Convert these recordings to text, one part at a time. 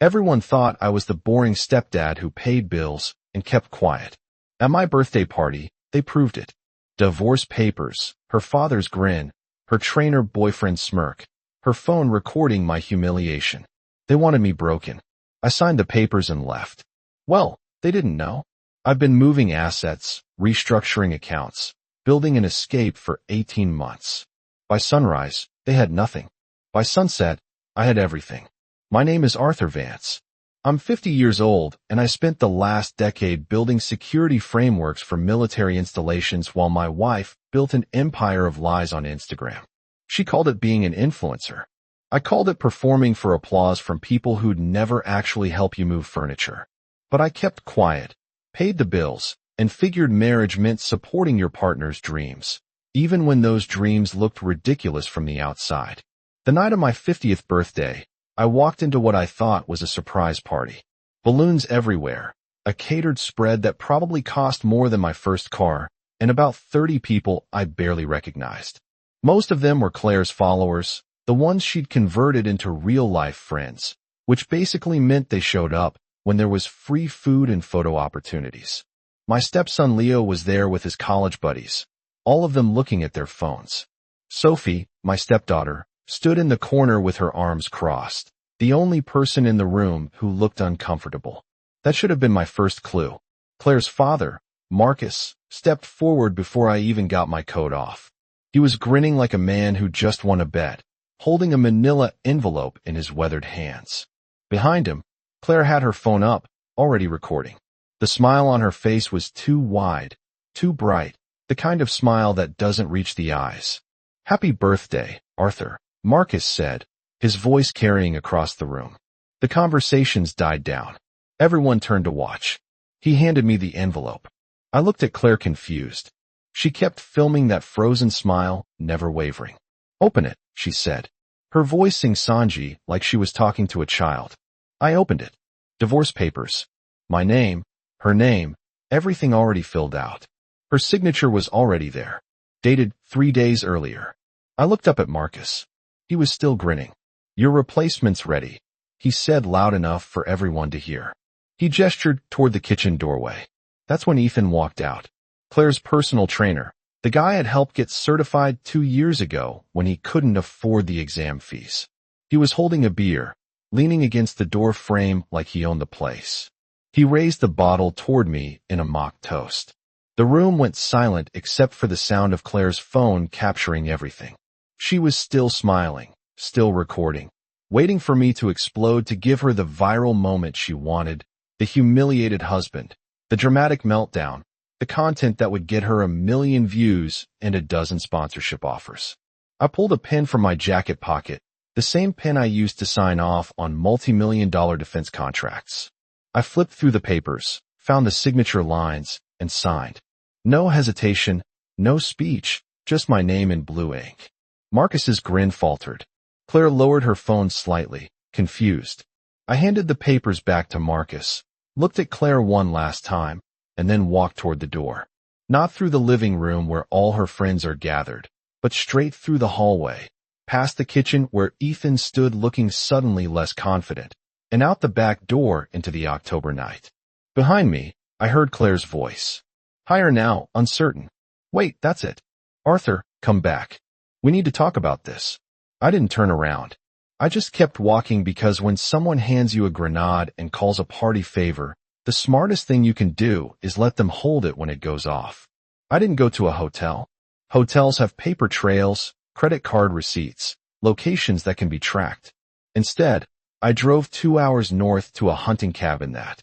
Everyone thought I was the boring stepdad who paid bills and kept quiet. At my birthday party, they proved it. Divorce papers, her father's grin, her trainer boyfriend's smirk, her phone recording my humiliation. They wanted me broken. I signed the papers and left. Well, they didn't know. I've been moving assets, restructuring accounts, building an escape for 18 months. By sunrise, they had nothing. By sunset, I had everything. My name is Arthur Vance. I'm 50 years old, and I spent the last decade building security frameworks for military installations while my wife built an empire of lies on Instagram. She called it being an influencer. I called it performing for applause from people who'd never actually help you move furniture. But I kept quiet, paid the bills, and figured marriage meant supporting your partner's dreams, even when those dreams looked ridiculous from the outside. The night of my 50th birthday, I walked into what I thought was a surprise party. Balloons everywhere, a catered spread that probably cost more than my first car, and about 30 people I barely recognized. Most of them were Claire's followers, the ones she'd converted into real-life friends, which basically meant they showed up when there was free food and photo opportunities. My stepson Leo was there with his college buddies, all of them looking at their phones. Sophie, my stepdaughter, stood in the corner with her arms crossed, the only person in the room who looked uncomfortable. That should have been my first clue. Claire's father, Marcus, stepped forward before I even got my coat off. He was grinning like a man who just won a bet, holding a manila envelope in his weathered hands. Behind him, Claire had her phone up, already recording. The smile on her face was too wide, too bright, the kind of smile that doesn't reach the eyes. "Happy birthday, Arthur," Marcus said, his voice carrying across the room. The conversations died down. Everyone turned to watch. He handed me the envelope. I looked at Claire confused. She kept filming that frozen smile, never wavering. "Open it," she said. Her voice sing-songy like she was talking to a child. I opened it. Divorce papers. My name, her name, everything already filled out. Her signature was already there, dated 3 days earlier. I looked up at Marcus. He was still grinning. "Your replacement's ready," he said loud enough for everyone to hear. He gestured toward the kitchen doorway. That's when Ethan walked out. Claire's personal trainer, the guy had helped get certified 2 years ago when he couldn't afford the exam fees. He was holding a beer, leaning against the door frame like he owned the place. He raised the bottle toward me in a mock toast. The room went silent except for the sound of Claire's phone capturing everything. She was still smiling, still recording, waiting for me to explode to give her the viral moment she wanted, the humiliated husband, the dramatic meltdown, the content that would get her 1 million views and a dozen sponsorship offers. I pulled a pen from my jacket pocket, the same pen I used to sign off on multi-million-dollar defense contracts. I flipped through the papers, found the signature lines, and signed. No hesitation, no speech, just my name in blue ink. Marcus's grin faltered. Claire lowered her phone slightly, confused. I handed the papers back to Marcus, looked at Claire one last time, and then walked toward the door. Not through the living room where all her friends are gathered, but straight through the hallway, past the kitchen where Ethan stood looking suddenly less confident, and out the back door into the October night. Behind me, I heard Claire's voice. Higher now, uncertain. "Wait, that's it. Arthur, come back. We need to talk about this." I didn't turn around. I just kept walking because when someone hands you a grenade and calls a party favor, the smartest thing you can do is let them hold it when it goes off. I didn't go to a hotel. Hotels have paper trails, credit card receipts, locations that can be tracked. Instead, I drove 2 hours north to a hunting cabin that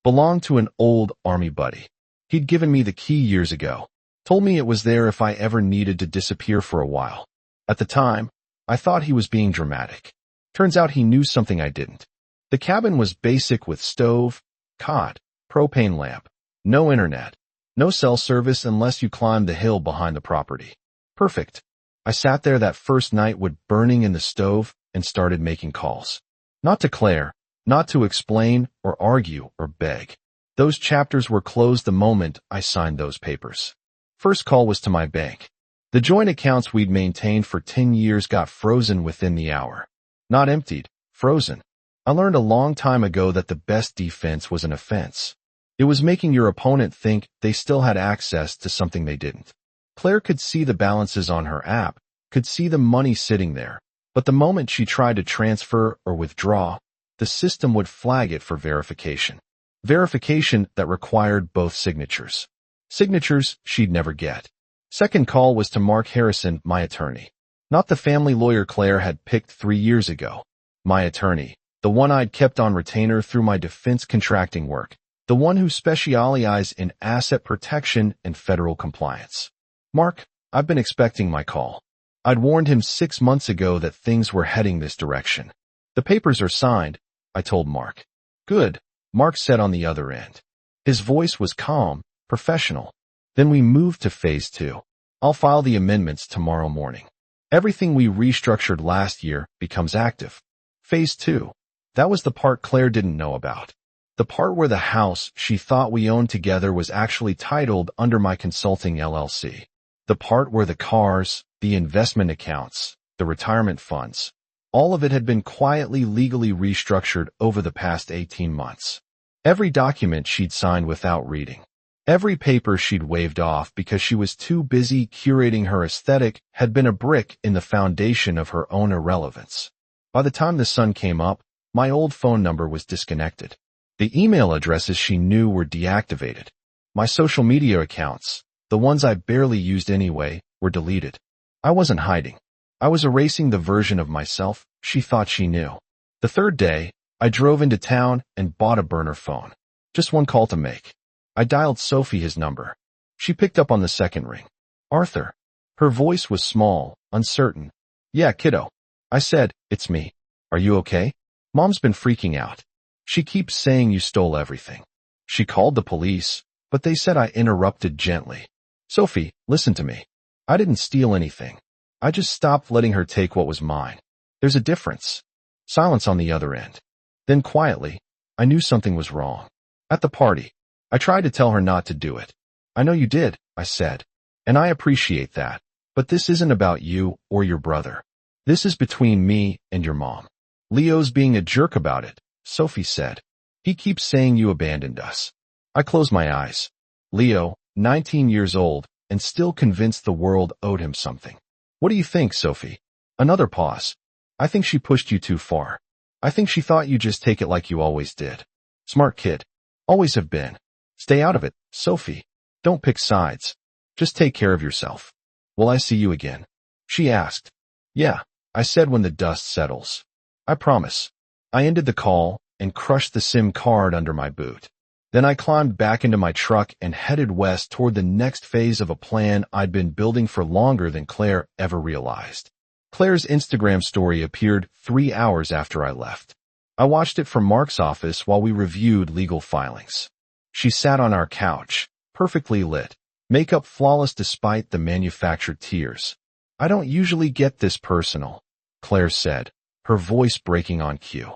belonged to an old army buddy. He'd given me the key years ago, told me it was there if I ever needed to disappear for a while. At the time, I thought he was being dramatic. Turns out he knew something I didn't. The cabin was basic with stove, cot, propane lamp, no internet, no cell service unless you climbed the hill behind the property. Perfect. I sat there that first night wood burning in the stove and started making calls. Not to Claire, not to explain or argue or beg. Those chapters were closed the moment I signed those papers. First call was to my bank. The joint accounts we'd maintained for 10 years got frozen within the hour. Not emptied, frozen. I learned a long time ago that the best defense was an offense. It was making your opponent think they still had access to something they didn't. Claire could see the balances on her app, could see the money sitting there, but the moment she tried to transfer or withdraw, the system would flag it for verification. Verification that required both signatures. Signatures she'd never get. Second call was to Mark Harrison, my attorney. Not the family lawyer Claire had picked 3 years ago. My attorney. The one I'd kept on retainer through my defense contracting work. The one who specializes in asset protection and federal compliance. Mark, I've been expecting my call. I'd warned him 6 months ago that things were heading this direction. The papers are signed, I told Mark. Good, Mark said on the other end. His voice was calm, professional. Then we moved to phase 2. I'll file the amendments tomorrow morning. Everything we restructured last year becomes active. Phase 2. That was the part Claire didn't know about. The part where the house she thought we owned together was actually titled under my consulting LLC. The part where the cars, the investment accounts, the retirement funds, all of it had been quietly legally restructured over the past 18 months. Every document she'd signed without reading. Every paper she'd waved off because she was too busy curating her aesthetic had been a brick in the foundation of her own irrelevance. By the time the sun came up, my old phone number was disconnected. The email addresses she knew were deactivated. My social media accounts, the ones I barely used anyway, were deleted. I wasn't hiding. I was erasing the version of myself she thought she knew. The third day, I drove into town and bought a burner phone. Just one call to make. I dialed Sophie his number. She picked up on the second ring. Arthur. Her voice was small, uncertain. Yeah, kiddo. I said, it's me. Are you okay? Mom's been freaking out. She keeps saying you stole everything. She called the police, but they said I interrupted gently. Sophie, listen to me. I didn't steal anything. I just stopped letting her take what was mine. There's a difference. Silence on the other end. Then quietly, I knew something was wrong. At the party, I tried to tell her not to do it. I know you did, I said. And I appreciate that. But this isn't about you or your brother. This is between me and your mom. Leo's being a jerk about it, Sophie said. He keeps saying you abandoned us. I closed my eyes. Leo, 19 years old, and still convinced the world owed him something. What do you think, Sophie? Another pause. I think she pushed you too far. I think she thought you'd just take it like you always did. Smart kid. Always have been. Stay out of it, Sophie. Don't pick sides. Just take care of yourself. Will I see you again? She asked. Yeah, I said when the dust settles. I promise. I ended the call and crushed the SIM card under my boot. Then I climbed back into my truck and headed west toward the next phase of a plan I'd been building for longer than Claire ever realized. Claire's Instagram story appeared 3 hours after I left. I watched it from Mark's office while we reviewed legal filings. She sat on our couch, perfectly lit, makeup flawless despite the manufactured tears. I don't usually get this personal, Claire said, her voice breaking on cue.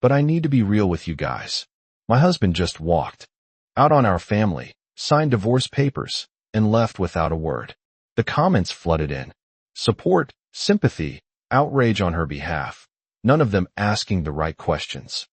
But I need to be real with you guys. My husband just walked out on our family, signed divorce papers, and left without a word. The comments flooded in. Support, sympathy, outrage on her behalf, none of them asking the right questions.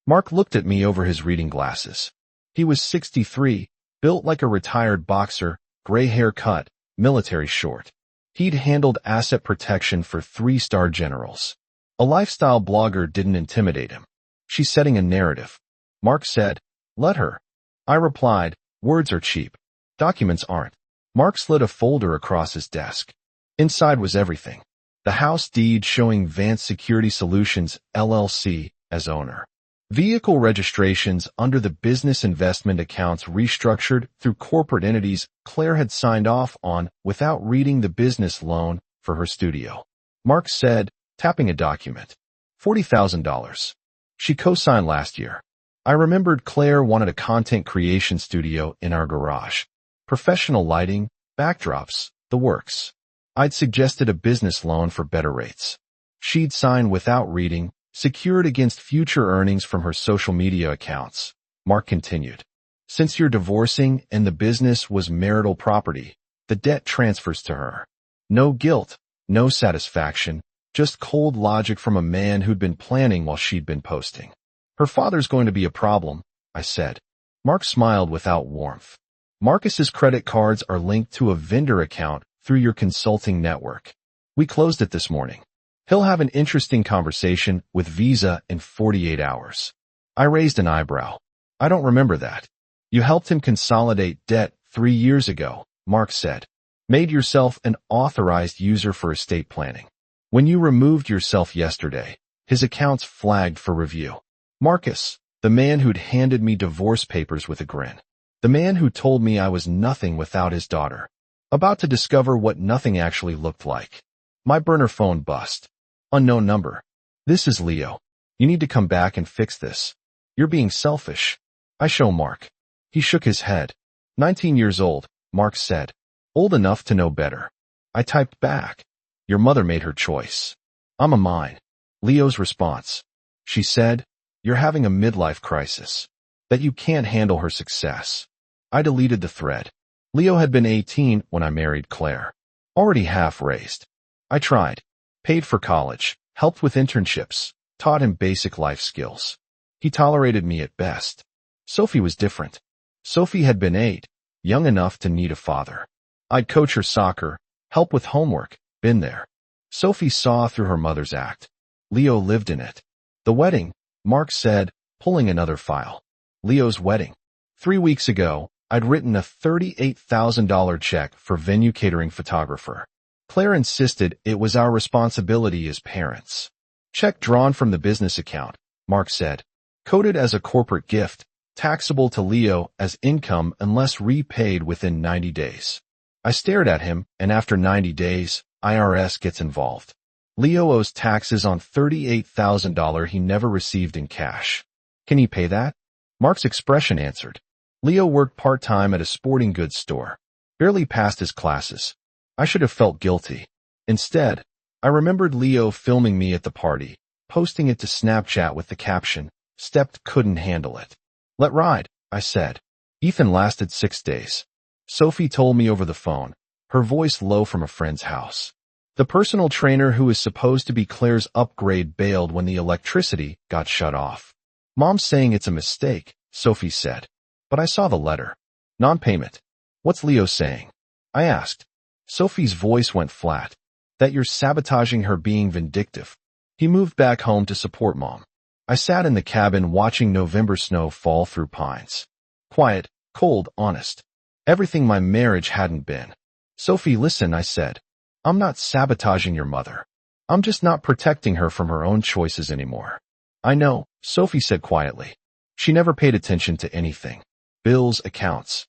Mark looked at me over his reading glasses. He was 63, built like a retired boxer, gray hair cut, military short. He'd handled asset protection for 3-star generals. A lifestyle blogger didn't intimidate him. She's setting a narrative. Mark said, let her. I replied, words are cheap. Documents aren't. Mark slid a folder across his desk. Inside was everything. The house deed showing Vance Security Solutions, LLC, as owner. Vehicle registrations under the business investment accounts restructured through corporate entities Claire had signed off on without reading the business loan for her studio. Mark said, tapping a document. $40,000. She co-signed last year. I remembered Claire wanted a content creation studio in our garage. Professional lighting, backdrops, the works. I'd suggested a business loan for better rates. She'd signed without reading, secured against future earnings from her social media accounts. Mark continued. Since you're divorcing and the business was marital property, the debt transfers to her. No guilt, no satisfaction, Just cold logic from a man who'd been planning while she'd been posting. Her father's going to be a problem, I said. Mark smiled without warmth. Marcus's credit cards are linked to a vendor account through your consulting network. We closed it this morning. He'll have an interesting conversation with Visa in 48 hours. I raised an eyebrow. I don't remember that. You helped him consolidate debt 3 years ago, Mark said. Made yourself an authorized user for estate planning. When you removed yourself yesterday, his accounts flagged for review. Marcus, the man who'd handed me divorce papers with a grin. The man who told me I was nothing without his daughter. About to discover what nothing actually looked like. My burner phone bust. Unknown number. This is Leo. You need to come back and fix this. You're being selfish. I show Mark. He shook his head. 19 years old, Mark said. Old enough to know better. I typed back. Your mother made her choice. I'm a mine. Leo's response. She said, you're having a midlife crisis. That you can't handle her success. I deleted the thread. Leo had been 18 when I married Claire. Already half raised. I tried. Paid for college. Helped with internships. Taught him basic life skills. He tolerated me at best. Sophie was different. Sophie had been 8, young enough to need a father. I'd coach her soccer, help with homework, been there. Sophie saw through her mother's act. Leo lived in it. The wedding, Mark said, pulling another file. Leo's wedding. 3 weeks ago, I'd written a $38,000 check for venue catering photographer. Claire insisted it was our responsibility as parents. Check drawn from the business account, Mark said. Coded as a corporate gift, taxable to Leo as income unless repaid within 90 days. I stared at him, and after 90 days, IRS gets involved. Leo owes taxes on $38,000 he never received in cash. Can he pay that? Mark's expression answered. Leo worked part-time at a sporting goods store. Barely passed his classes. I should have felt guilty. Instead, I remembered Leo filming me at the party, posting it to Snapchat with the caption, "Stepped couldn't handle it." Let ride, I said. Ethan lasted 6 days. Sophie told me over the phone, her voice low from a friend's house. The personal trainer who was supposed to be Claire's upgrade bailed when the electricity got shut off. Mom's saying it's a mistake, Sophie said. But I saw the letter. Non-payment. What's Leo saying? I asked. Sophie's voice went flat. That you're sabotaging her being vindictive. He moved back home to support Mom. I sat in the cabin watching November snow fall through pines. Quiet, cold, honest. Everything my marriage hadn't been. Sophie, listen, I said. I'm not sabotaging your mother. I'm just not protecting her from her own choices anymore. I know, Sophie said quietly. She never paid attention to anything. Bills, accounts,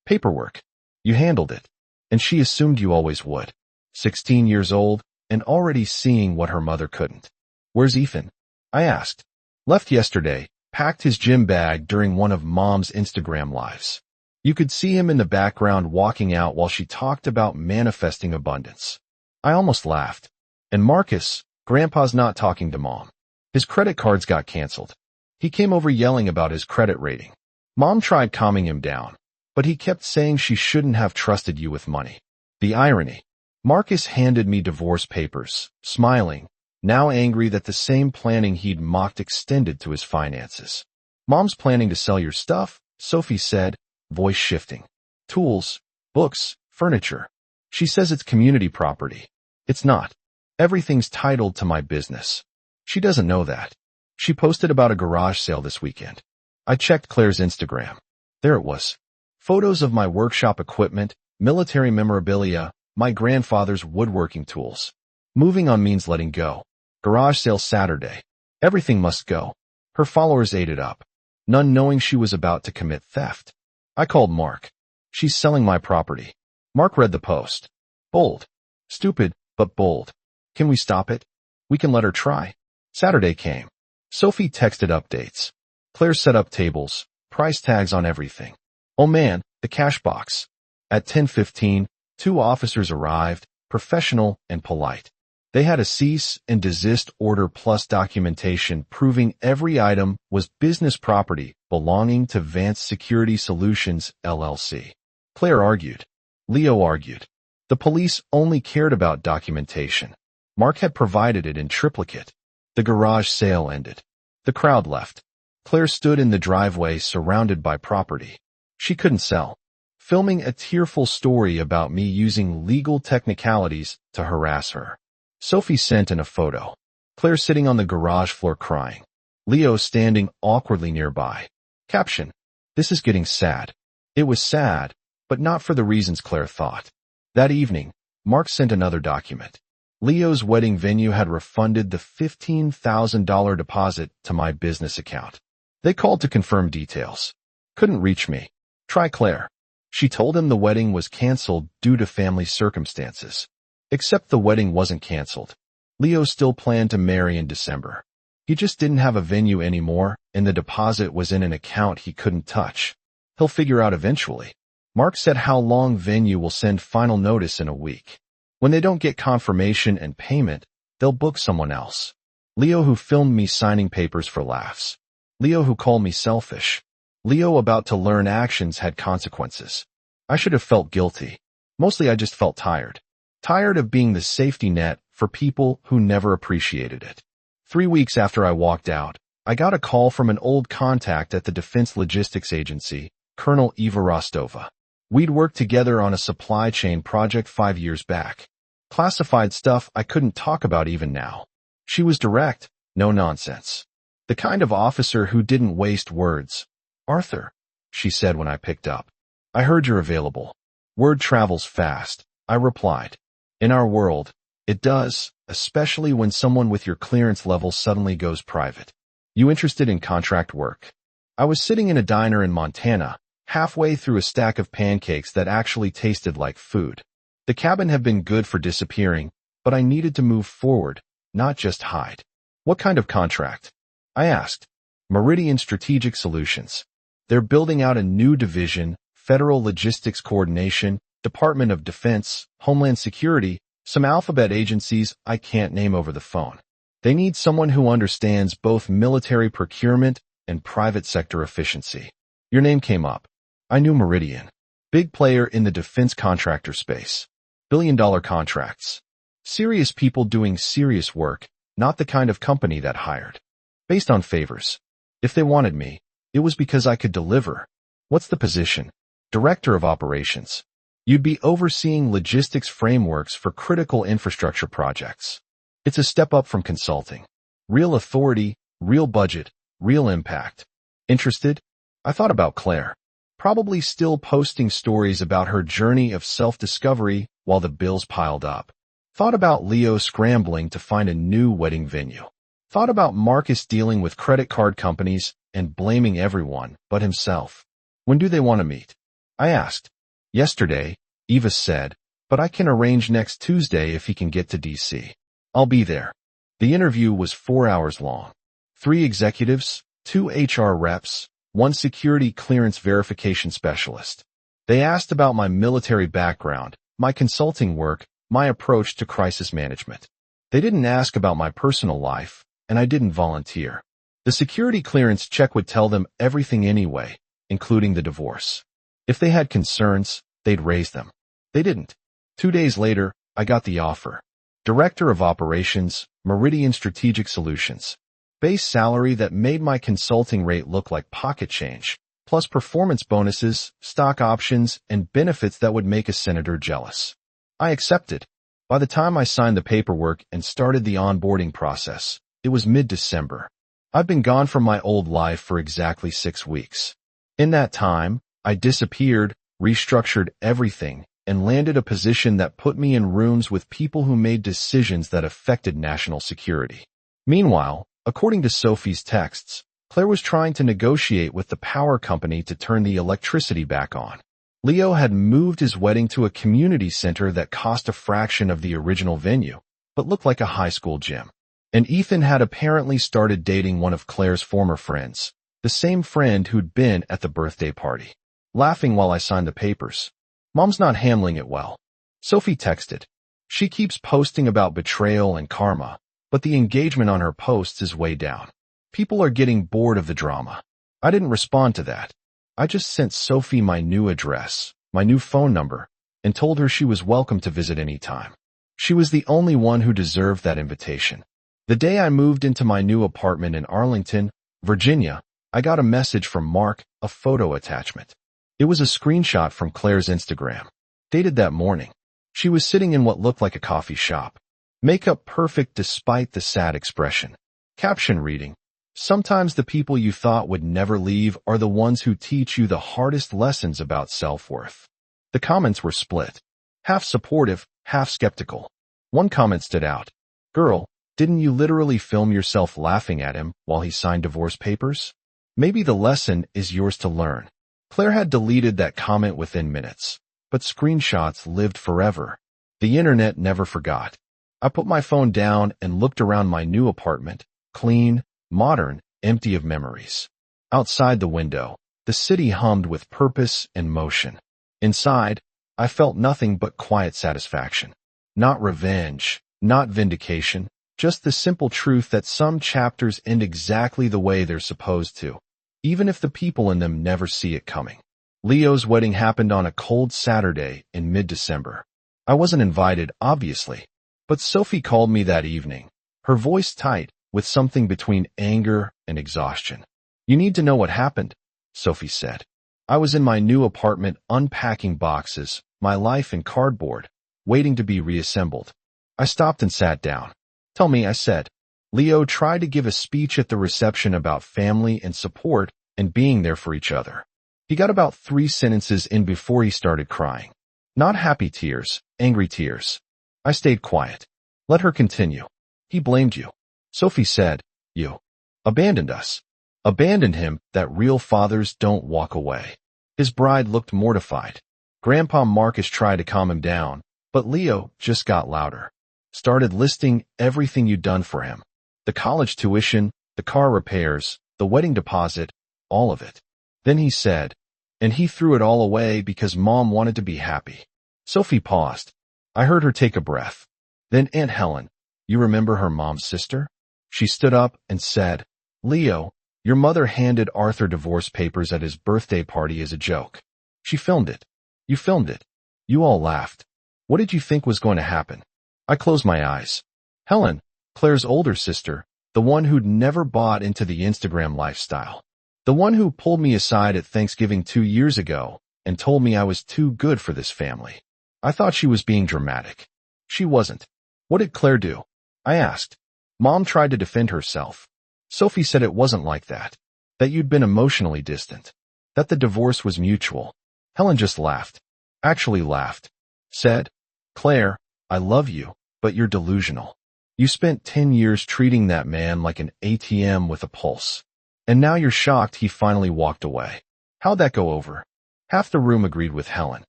paperwork. You handled it. And she assumed you always would. 16 years old, and already seeing what her mother couldn't. Where's Ethan? I asked. Left yesterday, packed his gym bag during one of Mom's Instagram lives. You could see him in the background walking out while she talked about manifesting abundance. I almost laughed. And Marcus, Grandpa's not talking to Mom. His credit cards got canceled. He came over yelling about his credit rating. Mom tried calming him down, but he kept saying she shouldn't have trusted you with money. The irony. Marcus handed me divorce papers, smiling, now angry that the same planning he'd mocked extended to his finances. Mom's planning to sell your stuff, Sophie said, voice shifting. Tools, books, furniture. She says it's community property. It's not. Everything's titled to my business. She doesn't know that. She posted about a garage sale this weekend. I checked Claire's Instagram. There it was. Photos of my workshop equipment, military memorabilia, my grandfather's woodworking tools. Moving on means letting go. Garage sale Saturday. Everything must go. Her followers ate it up. None knowing she was about to commit theft. I called Mark. She's selling my property. Mark read the post. Bold. Stupid, but bold. Can we stop it? We can let her try. Saturday came. Sophie texted updates. Claire set up tables, price tags on everything. Oh man, the cash box. At 10:15, 2 officers arrived, professional and polite. They had a cease and desist order plus documentation proving every item was business property belonging to Vance Security Solutions, LLC. Claire argued. Leo argued. The police only cared about documentation. Mark had provided it in triplicate. The garage sale ended. The crowd left. Claire stood in the driveway surrounded by property she couldn't sell, filming a tearful story about me using legal technicalities to harass her. Sophie sent in a photo. Claire sitting on the garage floor crying. Leo standing awkwardly nearby. Caption: "This is getting sad." It was sad, but not for the reasons Claire thought. That evening, Mark sent another document. Leo's wedding venue had refunded the $15,000 deposit to my business account. They called to confirm details. Couldn't reach me. Try Claire. She told him the wedding was canceled due to family circumstances. Except the wedding wasn't canceled. Leo still planned to marry in December. He just didn't have a venue anymore, and the deposit was in an account he couldn't touch. He'll figure out eventually. Mark said how long venue will send final notice in a week. When they don't get confirmation and payment, they'll book someone else. Leo who filmed me signing papers for laughs. Leo who called me selfish. Leo about to learn actions had consequences. I should have felt guilty. Mostly I just felt tired. Tired of being the safety net for people who never appreciated it. 3 weeks after I walked out, I got a call from an old contact at the Defense Logistics Agency, Colonel Eva Rostova. We'd worked together on a supply chain project 5 years back. Classified stuff I couldn't talk about even now. She was direct, no nonsense. The kind of officer who didn't waste words. "Arthur," she said when I picked up. "I heard you're available." "Word travels fast," I replied. "In our world, it does, especially when someone with your clearance level suddenly goes private. You interested in contract work?" I was sitting in a diner in Montana, halfway through a stack of pancakes that actually tasted like food. The cabin had been good for disappearing, but I needed to move forward, not just hide. "What kind of contract?" I asked. "Meridian Strategic Solutions. They're building out a new division, Federal Logistics Coordination, Department of Defense, Homeland Security, some alphabet agencies I can't name over the phone. They need someone who understands both military procurement and private sector efficiency." Your name came up. I knew Meridian. Big player in the defense contractor space. Billion-dollar contracts. Serious people doing serious work, not the kind of company that hired. Based on favors. If they wanted me, it was because I could deliver. What's the position? Director of Operations. You'd be overseeing logistics frameworks for critical infrastructure projects. It's a step up from consulting. Real authority, real budget, real impact. Interested? I thought about Claire. Probably still posting stories about her journey of self-discovery while the bills piled up. Thought about Leo scrambling to find a new wedding venue. Thought about Marcus dealing with credit card companies and blaming everyone but himself. When do they want to meet? I asked. Yesterday, Eva said, but I can arrange next Tuesday if he can get to DC. I'll be there. The interview was 4 hours long. 3 executives, 2 HR reps, 1 security clearance verification specialist. They asked about my military background, my consulting work, my approach to crisis management. They didn't ask about my personal life, and I didn't volunteer. The security clearance check would tell them everything anyway, including the divorce. If they had concerns, they'd raise them. They didn't. 2 days later, I got the offer. Director of Operations, Meridian Strategic Solutions. Base salary that made my consulting rate look like pocket change, plus performance bonuses, stock options, and benefits that would make a senator jealous. I accepted. By the time I signed the paperwork and started the onboarding process, it was mid-December. I've been gone from my old life for exactly 6 weeks. In that time, I disappeared, restructured everything, and landed a position that put me in rooms with people who made decisions that affected national security. Meanwhile, according to Sophie's texts, Claire was trying to negotiate with the power company to turn the electricity back on. Leo had moved his wedding to a community center that cost a fraction of the original venue, but looked like a high school gym. And Ethan had apparently started dating one of Claire's former friends, the same friend who'd been at the birthday party. Laughing while I signed the papers. Mom's not handling it well. Sophie texted. She keeps posting about betrayal and karma, but the engagement on her posts is way down. People are getting bored of the drama. I didn't respond to that. I just sent Sophie my new address, my new phone number, and told her she was welcome to visit anytime. She was the only one who deserved that invitation. The day I moved into my new apartment in Arlington, Virginia, I got a message from Mark, a photo attachment. It was a screenshot from Claire's Instagram, dated that morning. She was sitting in what looked like a coffee shop. Makeup perfect despite the sad expression. Caption reading, "Sometimes the people you thought would never leave are the ones who teach you the hardest lessons about self-worth." The comments were split. Half supportive, half skeptical. One comment stood out. "Girl, didn't you literally film yourself laughing at him while he signed divorce papers? Maybe the lesson is yours to learn." Claire had deleted that comment within minutes, but screenshots lived forever. The internet never forgot. I put my phone down and looked around my new apartment, clean, modern, empty of memories. Outside the window, the city hummed with purpose and motion. Inside, I felt nothing but quiet satisfaction. Not revenge, not vindication, just the simple truth that some chapters end exactly the way they're supposed to, even if the people in them never see it coming. Leo's wedding happened on a cold Saturday in mid-December. I wasn't invited, obviously, but Sophie called me that evening, her voice tight, with something between anger and exhaustion. "You need to know what happened," Sophie said. I was in my new apartment unpacking boxes, my life in cardboard, waiting to be reassembled. I stopped and sat down. "Tell me," I said. "Leo tried to give a speech at the reception about family and support and being there for each other. He got about 3 sentences in before he started crying. Not happy tears, angry tears." I stayed quiet. "Let her continue." "He blamed you." Sophie said. "You abandoned us." "Abandoned him, that real fathers don't walk away." His bride looked mortified. Grandpa Marcus tried to calm him down, but Leo just got louder. Started listing everything you'd done for him. The college tuition, the car repairs, the wedding deposit, all of it. Then he said, "And he threw it all away because Mom wanted to be happy." Sophie paused. I heard her take a breath. Then Aunt Helen, you remember her mom's sister? She stood up and said, "Leo, your mother handed Arthur divorce papers at his birthday party as a joke. She filmed it. You filmed it. You all laughed. What did you think was going to happen?" I closed my eyes. Helen, Claire's older sister, the one who'd never bought into the Instagram lifestyle. The one who pulled me aside at Thanksgiving 2 years ago and told me I was too good for this family. I thought she was being dramatic. She wasn't. "What did Claire do?" I asked. Mom tried to defend herself. Sophie said it wasn't like that. That you'd been emotionally distant. That the divorce was mutual. Helen just laughed. Actually laughed. Said, "Claire, I love you, but you're delusional. You spent 10 years treating that man like an ATM with a pulse. And now you're shocked he finally walked away." How'd that go over? Half the room agreed with Helen.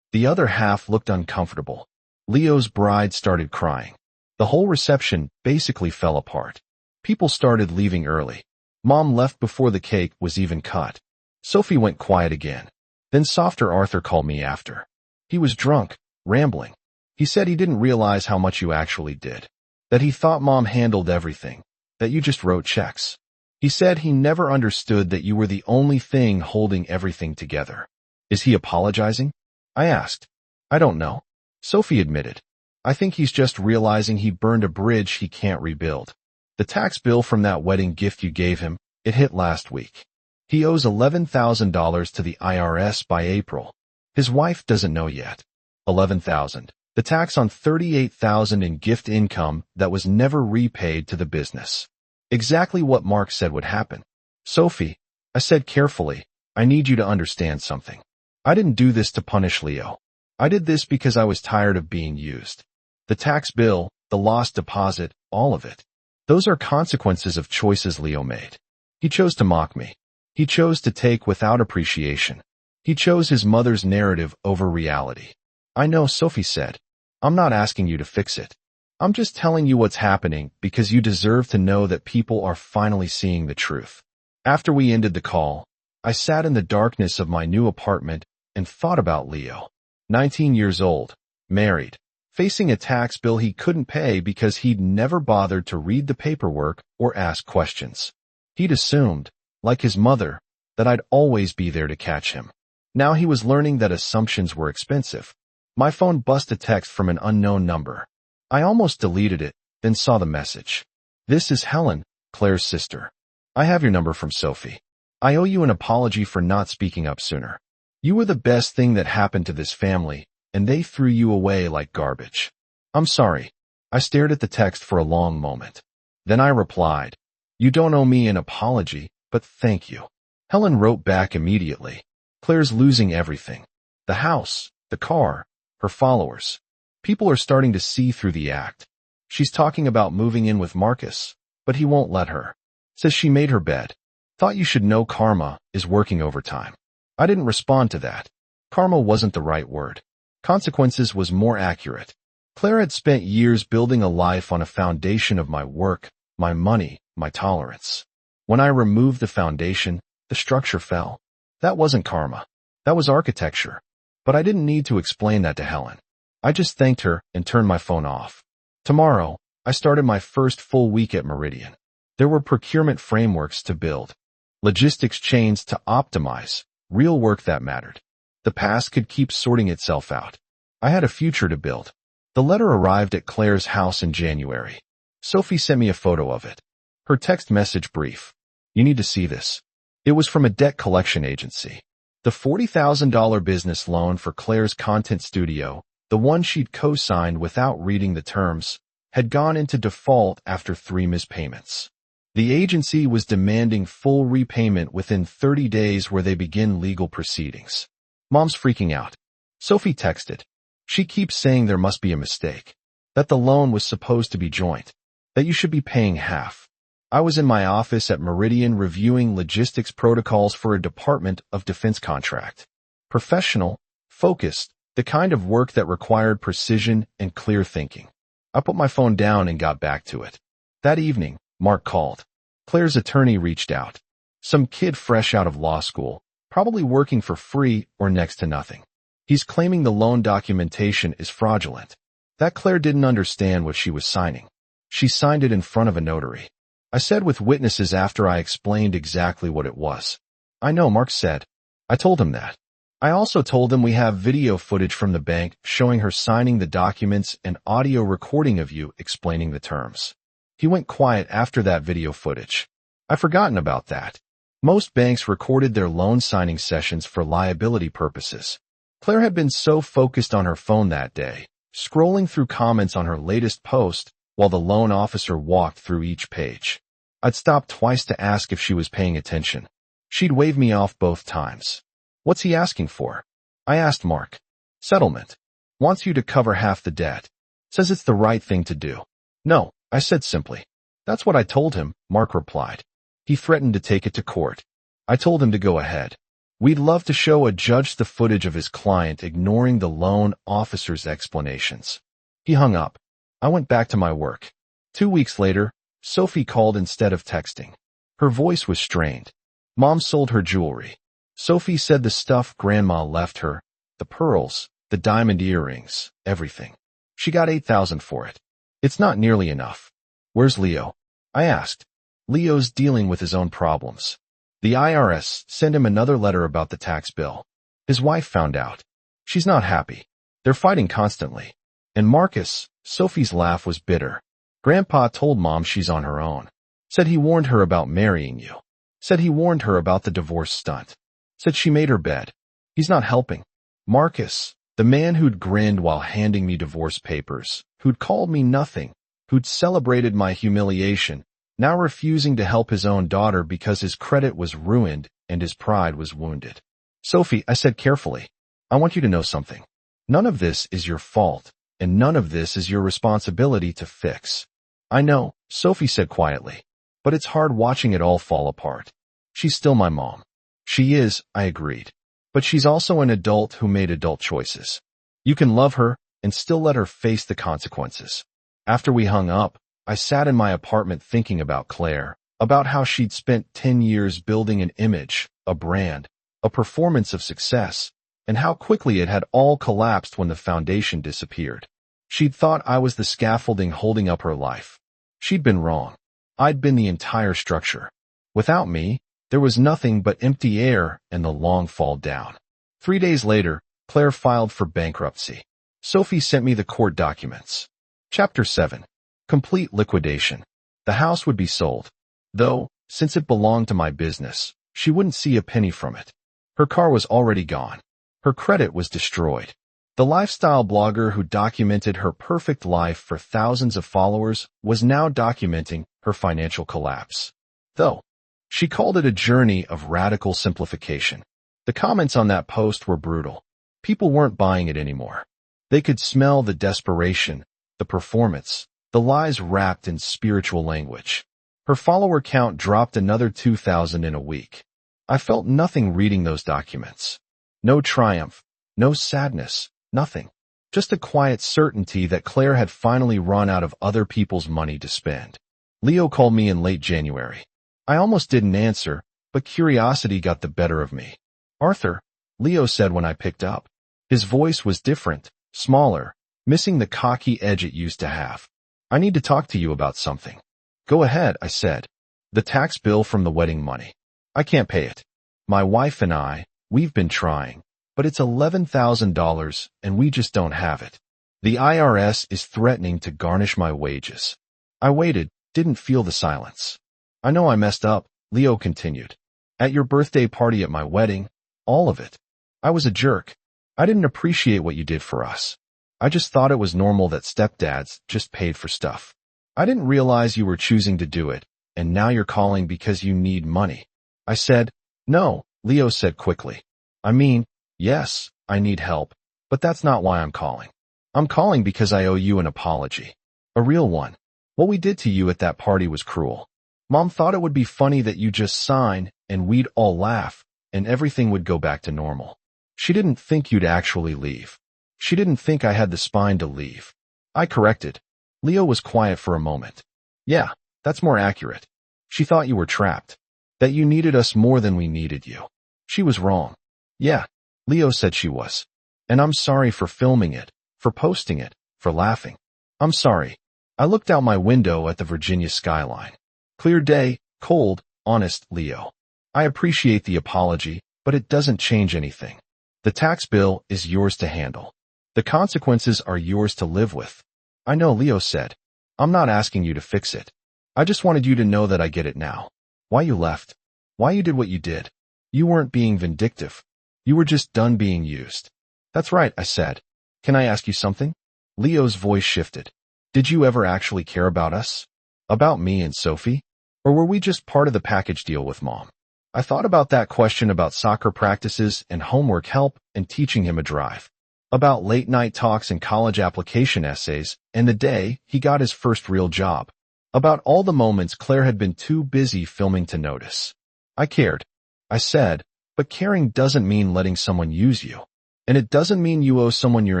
The other half looked uncomfortable. Leo's bride started crying. The whole reception basically fell apart. People started leaving early. Mom left before the cake was even cut. Sophie went quiet again. Then softer Arthur called me after. He was drunk, rambling. He said he didn't realize how much you actually did. That he thought Mom handled everything. That you just wrote checks. He said he never understood that you were the only thing holding everything together. Is he apologizing? I asked. I don't know. Sophie admitted. I think he's just realizing he burned a bridge he can't rebuild. The tax bill from that wedding gift you gave him, it hit last week. He owes $11,000 to the IRS by April. His wife doesn't know yet. $11,000. The tax on $38,000 in gift income that was never repaid to the business. Exactly what Mark said would happen. "Sophie," I said carefully, "I need you to understand something. I didn't do this to punish Leo. I did this because I was tired of being used. The tax bill, the lost deposit, all of it. Those are consequences of choices Leo made. He chose to mock me. He chose to take without appreciation. He chose his mother's narrative over reality." "I know," Sophie said. "I'm not asking you to fix it. I'm just telling you what's happening because you deserve to know that people are finally seeing the truth." After we ended the call, I sat in the darkness of my new apartment and thought about Leo. 19 years old, married, facing a tax bill he couldn't pay because he'd never bothered to read the paperwork or ask questions. He'd assumed, like his mother, that I'd always be there to catch him. Now he was learning that assumptions were expensive. My phone buzzed a text from an unknown number. I almost deleted it, then saw the message. This is Helen, Claire's sister. I have your number from Sophie. I owe you an apology for not speaking up sooner. You were the best thing that happened to this family, and they threw you away like garbage. I'm sorry. I stared at the text for a long moment. Then I replied, You don't owe me an apology, but thank you. Helen wrote back immediately. Claire's losing everything. The house, the car, her followers. People are starting to see through the act. She's talking about moving in with Marcus, but he won't let her. Says she made her bed. Thought you should know karma is working overtime. I didn't respond to that. Karma wasn't the right word. Consequences was more accurate. Claire had spent years building a life on a foundation of my work, my money, my tolerance. When I removed the foundation, the structure fell. That wasn't karma. That was architecture. But I didn't need to explain that to Helen. I just thanked her and turned my phone off. Tomorrow, I started my first full week at Meridian. There were procurement frameworks to build, logistics chains to optimize, real work that mattered. The past could keep sorting itself out. I had a future to build. The letter arrived at Claire's house in January. Sophie sent me a photo of it. Her text message brief. You need to see this. It was from a debt collection agency. The $40,000 business loan for Claire's content studio, the one she'd co-signed without reading the terms, had gone into default after 3 mispayments. The agency was demanding full repayment within 30 days where they begin legal proceedings. Mom's freaking out. Sophie texted. She keeps saying there must be a mistake. That the loan was supposed to be joint. That you should be paying half. I was in my office at Meridian reviewing logistics protocols for a Department of Defense contract. Professional, focused, the kind of work that required precision and clear thinking. I put my phone down and got back to it. That evening, Mark called. Claire's attorney reached out. Some kid fresh out of law school, probably working for free or next to nothing. He's claiming the loan documentation is fraudulent. That Claire didn't understand what she was signing. She signed it in front of a notary. I said with witnesses after I explained exactly what it was. I know, Mark said. I told him that. I also told him we have video footage from the bank showing her signing the documents and audio recording of you explaining the terms. He went quiet after that video footage. I've forgotten about that. Most banks recorded their loan signing sessions for liability purposes. Claire had been so focused on her phone that day, scrolling through comments on her latest post while the loan officer walked through each page. I'd stopped twice to ask if she was paying attention. She'd wave me off both times. What's he asking for? I asked Mark. Settlement. Wants you to cover half the debt. Says it's the right thing to do. No, I said simply. That's what I told him, Mark replied. He threatened to take it to court. I told him to go ahead. We'd love to show a judge the footage of his client ignoring the loan officer's explanations. He hung up. I went back to my work. 2 weeks later, Sophie called instead of texting. Her voice was strained. Mom sold her jewelry. Sophie said the stuff Grandma left her, the pearls, the diamond earrings, everything. She got $8,000 for it. It's not nearly enough. Where's Leo? I asked. Leo's dealing with his own problems. The IRS sent him another letter about the tax bill. His wife found out. She's not happy. They're fighting constantly. And Marcus, Sophie's laugh was bitter. Grandpa told Mom she's on her own. Said he warned her about marrying you. Said he warned her about the divorce stunt. Said she made her bed. He's not helping. Marcus, the man who'd grinned while handing me divorce papers, who'd called me nothing, who'd celebrated my humiliation, now refusing to help his own daughter because his credit was ruined and his pride was wounded. Sophie, I said carefully, I want you to know something. None of this is your fault, and none of this is your responsibility to fix. I know, Sophie said quietly, but it's hard watching it all fall apart. She's still my mom. She is, I agreed. But she's also an adult who made adult choices. You can love her and still let her face the consequences. After we hung up, I sat in my apartment thinking about Claire, about how she'd spent 10 years building an image, a brand, a performance of success, and how quickly it had all collapsed when the foundation disappeared. She'd thought I was the scaffolding holding up her life. She'd been wrong. I'd been the entire structure. Without me, there was nothing but empty air and the long fall down. 3 days later, Claire filed for bankruptcy. Sophie sent me the court documents. Chapter 7. Complete liquidation. The house would be sold. Though, since it belonged to my business, she wouldn't see a penny from it. Her car was already gone. Her credit was destroyed. The lifestyle blogger who documented her perfect life for thousands of followers was now documenting her financial collapse. Though, she called it a journey of radical simplification. The comments on that post were brutal. People weren't buying it anymore. They could smell the desperation, the performance, the lies wrapped in spiritual language. Her follower count dropped another 2,000 in a week. I felt nothing reading those documents. No triumph, no sadness, nothing. Just a quiet certainty that Claire had finally run out of other people's money to spend. Leo called me in late January. I almost didn't answer, but curiosity got the better of me. "Arthur," Leo said when I picked up. His voice was different, smaller, missing the cocky edge it used to have. "I need to talk to you about something." "Go ahead," I said. "The tax bill from the wedding money. I can't pay it. My wife and we've been trying, but it's $11,000 and we just don't have it. The IRS is threatening to garnish my wages." I waited, didn't feel the silence. "I know I messed up," Leo continued. "At your birthday party, at my wedding, all of it. I was a jerk. I didn't appreciate what you did for us. I just thought it was normal that stepdads just paid for stuff. I didn't realize you were choosing to do it, and now you're calling because you need money." I said, "No," Leo said quickly. "I mean, yes, I need help, but that's not why I'm calling. I'm calling because I owe you an apology. A real one. What we did to you at that party was cruel. Mom thought it would be funny that you just sign, and we'd all laugh, and everything would go back to normal. She didn't think you'd actually leave. She didn't think I had the spine to leave." I corrected. Leo was quiet for a moment. "Yeah, that's more accurate. She thought you were trapped. That you needed us more than we needed you. She was wrong." "Yeah," Leo said she was. "And I'm sorry for filming it, for posting it, for laughing. I'm sorry." I looked out my window at the Virginia skyline. Clear day, cold, honest, Leo. "I appreciate the apology, but it doesn't change anything. The tax bill is yours to handle. The consequences are yours to live with." "I know," Leo said. "I'm not asking you to fix it. I just wanted you to know that I get it now. Why you left. Why you did what you did. You weren't being vindictive. You were just done being used." "That's right," I said. "Can I ask you something?" Leo's voice shifted. "Did you ever actually care about us? About me and Sophie? Or were we just part of the package deal with Mom?" I thought about that question, about soccer practices and homework help and teaching him a drive. About late-night talks and college application essays and the day he got his first real job. About all the moments Claire had been too busy filming to notice. I cared. I said, but caring doesn't mean letting someone use you. And it doesn't mean you owe someone your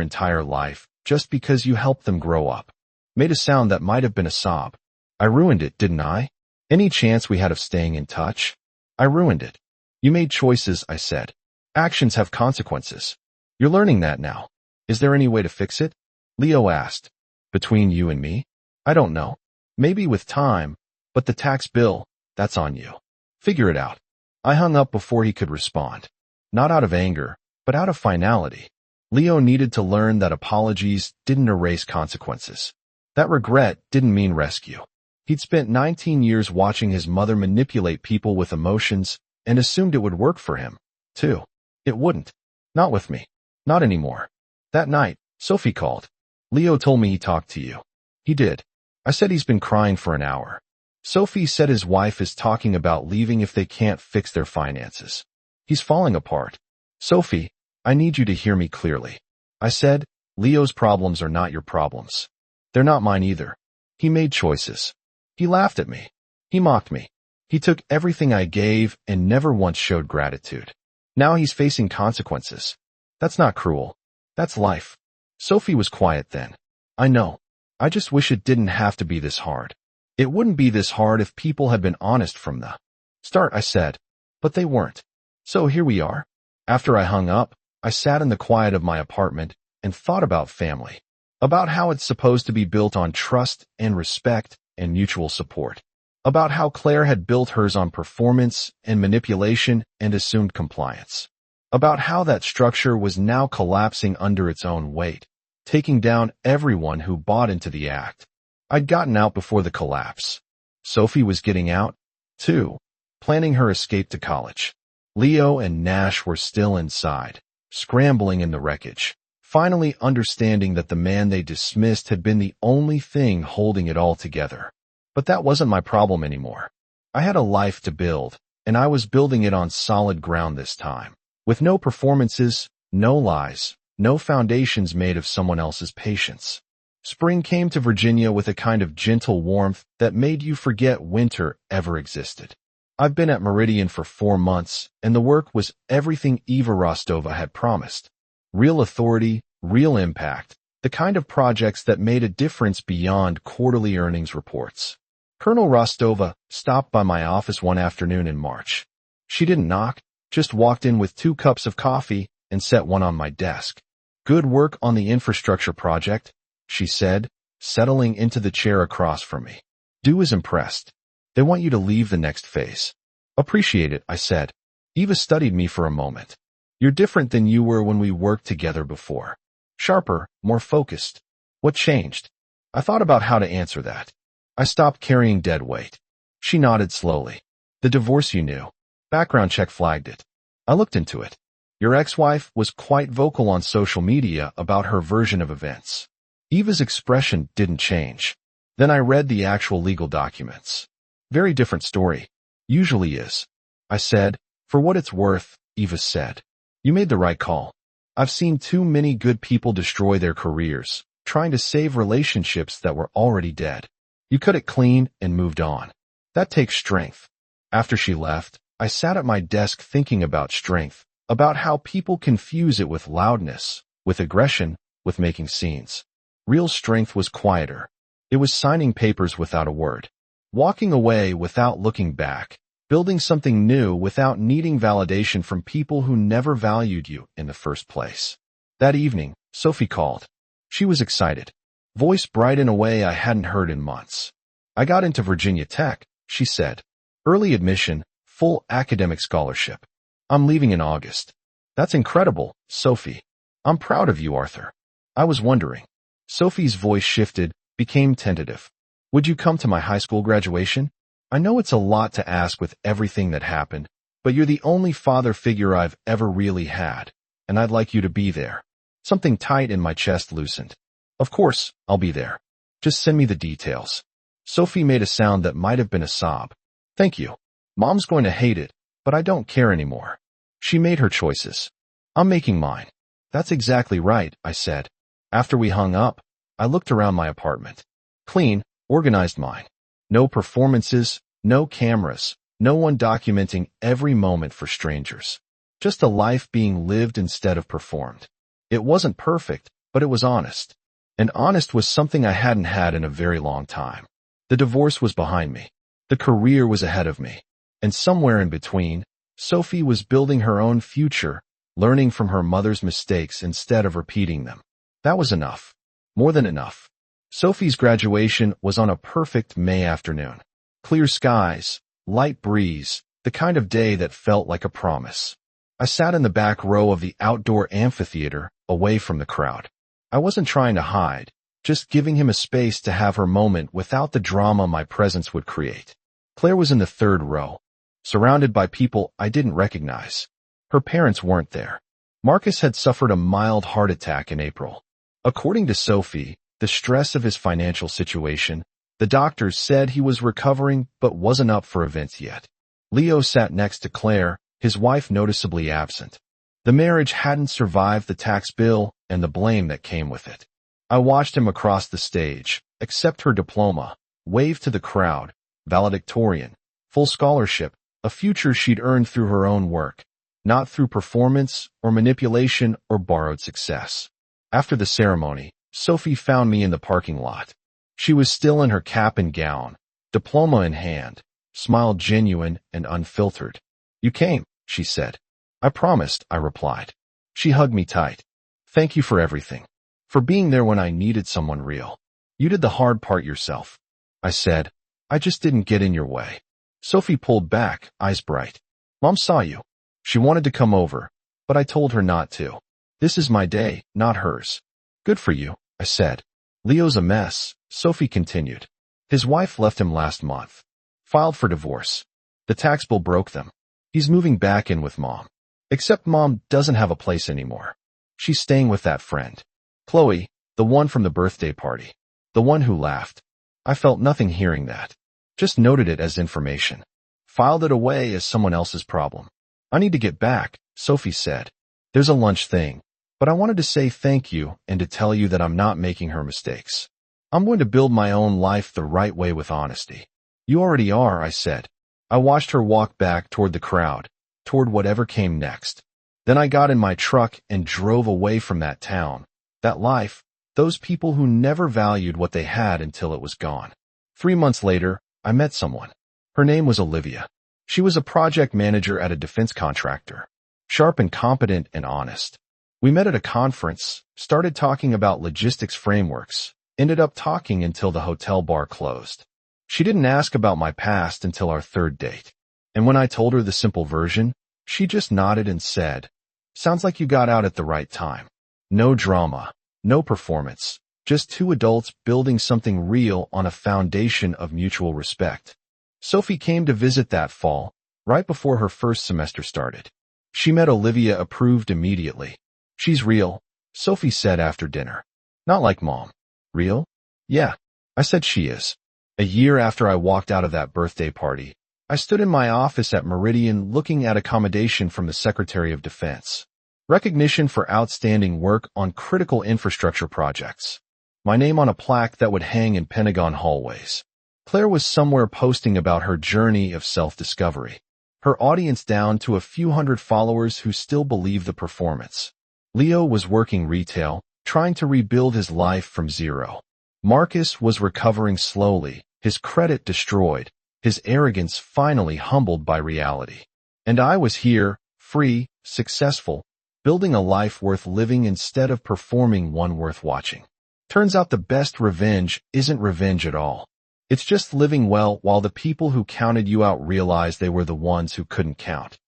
entire life just because you helped them grow up. Made a sound that might have been a sob. I ruined it, didn't I? Any chance we had of staying in touch? I ruined it. You made choices, I said. Actions have consequences. You're learning that now. Is there any way to fix it? Leo asked. Between you and me? I don't know. Maybe with time, but the tax bill, that's on you. Figure it out. I hung up before he could respond. Not out of anger, but out of finality. Leo needed to learn that apologies didn't erase consequences. That regret didn't mean rescue. He'd spent 19 years watching his mother manipulate people with emotions and assumed it would work for him, too. It wouldn't. Not with me. Not anymore. That night, Sophie called. "Leo told me he talked to you." "He did." I said he's been crying for an hour. Sophie said his wife is talking about leaving if they can't fix their finances. He's falling apart. "Sophie, I need you to hear me clearly." I said, "Leo's problems are not your problems. They're not mine either. He made choices. He laughed at me. He mocked me. He took everything I gave and never once showed gratitude. Now he's facing consequences. That's not cruel. That's life." Sophie was quiet then. "I know. I just wish it didn't have to be this hard. It wouldn't be this hard if people had been honest from the start," I said. But they weren't. So here we are. After I hung up, I sat in the quiet of my apartment and thought about family. About how it's supposed to be built on trust and respect and mutual support. About how Claire had built hers on performance and manipulation and assumed compliance. About how that structure was now collapsing under its own weight. taking down everyone who bought into the act. I'd gotten out before the collapse. Sophie was getting out, too, planning her escape to college. Leo and Nash were still inside, scrambling in the wreckage, finally understanding that the man they dismissed had been the only thing holding it all together. But that wasn't my problem anymore. I had a life to build, and I was building it on solid ground this time, with no performances, no lies, no foundations made of someone else's patience. Spring came to Virginia with a kind of gentle warmth that made you forget winter ever existed. I've been at Meridian for 4 months, and the work was everything Eva Rostova had promised. Real authority, real impact, the kind of projects that made a difference beyond quarterly earnings reports. Colonel Rostova stopped by my office one afternoon in March. She didn't knock, just walked in with 2 cups of coffee and set one on my desk. "Good work on the infrastructure project," she said, settling into the chair across from me. "Du is impressed. They want you to leave the next phase." "Appreciate it," I said. Eva studied me for a moment. "You're different than you were when we worked together before. Sharper, more focused. What changed?" I thought about how to answer that. "I stopped carrying dead weight." She nodded slowly. "The divorce you knew. Background check flagged it. I looked into it. Your ex-wife was quite vocal on social media about her version of events." Eva's expression didn't change. Then I read the actual legal documents. "Very different story. Usually is." I said. "For what it's worth," Eva said. "You made the right call. I've seen too many good people destroy their careers, trying to save relationships that were already dead. You cut it clean and moved on. That takes strength." After she left, I sat at my desk thinking about strength, about how people confuse it with loudness, with aggression, with making scenes. Real strength was quieter. It was signing papers without a word, walking away without looking back, building something new without needing validation from people who never valued you in the first place. That evening, Sophie called. She was excited, voice bright in a way I hadn't heard in months. "I got into Virginia Tech," she said. "Early admission, full academic scholarship. I'm leaving in August." "That's incredible, Sophie. I'm proud of you, Arthur." "I was wondering." Sophie's voice shifted, became tentative. "Would you come to my high school graduation? I know it's a lot to ask with everything that happened, but you're the only father figure I've ever really had, and I'd like you to be there." Something tight in my chest loosened. "Of course, I'll be there. Just send me the details." Sophie made a sound that might have been a sob. "Thank you. Mom's going to hate it, but I don't care anymore. She made her choices. I'm making mine." "That's exactly right," I said. After we hung up, I looked around my apartment. Clean, organized mine. No performances, no cameras, no one documenting every moment for strangers. Just a life being lived instead of performed. It wasn't perfect, but it was honest. And honest was something I hadn't had in a very long time. The divorce was behind me. The career was ahead of me. And somewhere in between, Sophie was building her own future, learning from her mother's mistakes instead of repeating them. That was enough. More than enough. Sophie's graduation was on a perfect May afternoon. Clear skies, light breeze, the kind of day that felt like a promise. I sat in the back row of the outdoor amphitheater, away from the crowd. I wasn't trying to hide, just giving him a space to have her moment without the drama my presence would create. Claire was in the 3rd row, surrounded by people I didn't recognize. Her parents weren't there. Marcus had suffered a mild heart attack in April. According to Sophie, the stress of his financial situation, the doctors said he was recovering but wasn't up for events yet. Leo sat next to Claire, his wife noticeably absent. The marriage hadn't survived the tax bill and the blame that came with it. I watched him across the stage, accept her diploma, wave to the crowd, valedictorian, full scholarship, a future she'd earned through her own work, not through performance or manipulation or borrowed success. After the ceremony, Sophie found me in the parking lot. She was still in her cap and gown, diploma in hand, smiled genuine and unfiltered. "You came," she said. "I promised," I replied. She hugged me tight. "Thank you for everything. For being there when I needed someone real. You did the hard part yourself." I said, "I just didn't get in your way." Sophie pulled back, eyes bright. "Mom saw you. She wanted to come over, but I told her not to. This is my day, not hers." Good for you, I said. Leo's a mess, Sophie continued. His wife left him last month. Filed for divorce. The tax bill broke them. He's moving back in with Mom. Except Mom doesn't have a place anymore. She's staying with that friend. Chloe, the one from the birthday party. The one who laughed. I felt nothing hearing that. Just noted it as information. Filed it away as someone else's problem. I need to get back, Sophie said. There's a lunch thing. But I wanted to say thank you and to tell you that I'm not making her mistakes. I'm going to build my own life the right way with honesty. You already are, I said. I watched her walk back toward the crowd, toward whatever came next. Then I got in my truck and drove away from that town, that life, those people who never valued what they had until it was gone. 3 months later, I met someone. Her name was Olivia. She was a project manager at a defense contractor. Sharp and competent and honest. We met at a conference, started talking about logistics frameworks, ended up talking until the hotel bar closed. She didn't ask about my past until our 3rd date. And when I told her the simple version, she just nodded and said, "Sounds like you got out at the right time." No drama, no performance, just 2 adults building something real on a foundation of mutual respect. Sophie came to visit that fall, right before her first semester started. She met Olivia approved immediately. "She's real," Sophie said after dinner. "Not like Mom." "Real?" "Yeah," I said she is. A year after I walked out of that birthday party, I stood in my office at Meridian looking at accommodation from the Secretary of Defense. Recognition for outstanding work on critical infrastructure projects. My name on a plaque that would hang in Pentagon hallways. Claire was somewhere posting about her journey of self-discovery. Her audience down to a few hundred followers who still believe the performance. Leo was working retail, trying to rebuild his life from zero. Marcus was recovering slowly, his credit destroyed, his arrogance finally humbled by reality. And I was here, free, successful, building a life worth living instead of performing one worth watching. Turns out the best revenge isn't revenge at all. It's just living well while the people who counted you out realized they were the ones who couldn't count.